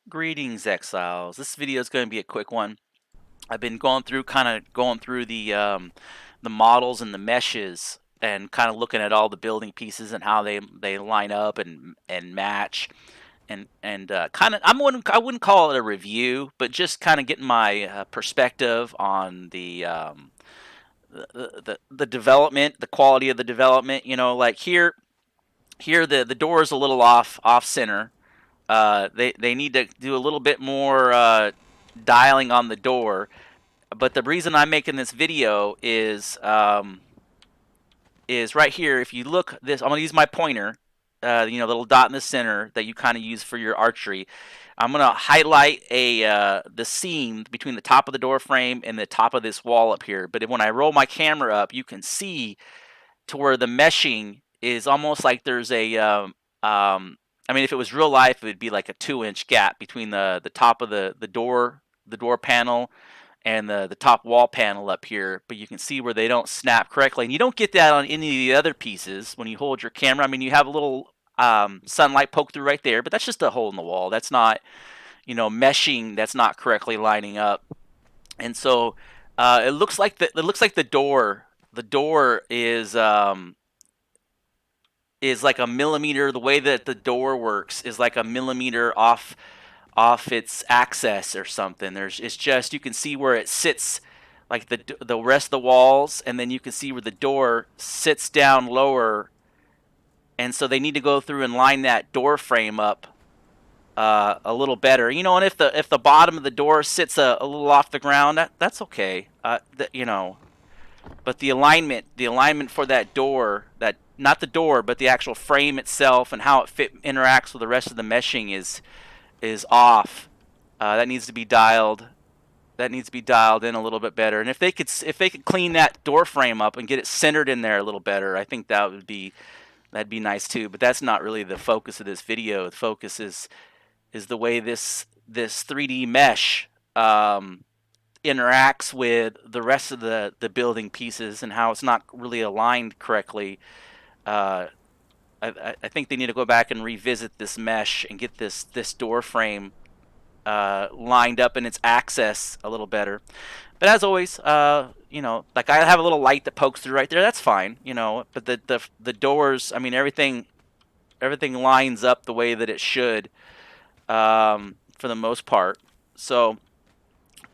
Greetings, Exiles. This video is going to be a quick one. I've been going through, the models and the meshes, and kind of looking at all the building pieces and how they line up and match, and I wouldn't call it a review, but just kind of getting my perspective on the development, the quality of the development. Like here the door is a little off center. They need to do a little bit more dialing on the door. But the reason I'm making this video is right here. If you look this, I'm gonna use my pointer. Little dot in the center that you kind of use for your archery. I'm gonna highlight the seam between the top of the door frame and the top of this wall up here. But when I roll my camera up, you can see to where the meshing is almost like there's I mean, if it was real life, it would be like a 2-inch gap between the top of the door panel and the top wall panel up here. But you can see where they don't snap correctly, and you don't get that on any of the other pieces when you hold your camera. I mean, you have a little sunlight poke through right there, but that's just a hole in the wall. That's not meshing. That's not correctly lining up, and so it looks like the door is like a millimeter. The way that the door works is like a millimeter off its axis or something. It's just, you can see where it sits, like the rest of the walls, and then you can see where the door sits down lower, and so they need to go through and line that door frame up a little better. And if the bottom of the door sits a little off the ground, that's okay. But the alignment for that door, that not the door, but the actual frame itself and how it interacts with the rest of the meshing is off. That needs to be dialed. That needs to be dialed in a little bit better. And if they could clean that door frame up and get it centered in there a little better, I think that'd be nice too. But that's not really the focus of this video. The focus is the way this 3D mesh interacts with the rest of the building pieces and how it's not really aligned correctly. Uh, I think they need to go back and revisit this mesh and get this door frame lined up in its axis a little better. But as always, like I have a little light that pokes through right there. That's fine, But the doors, I mean, everything lines up the way that it should, for the most part. So,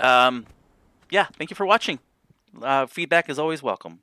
yeah, thank you for watching. Feedback is always welcome.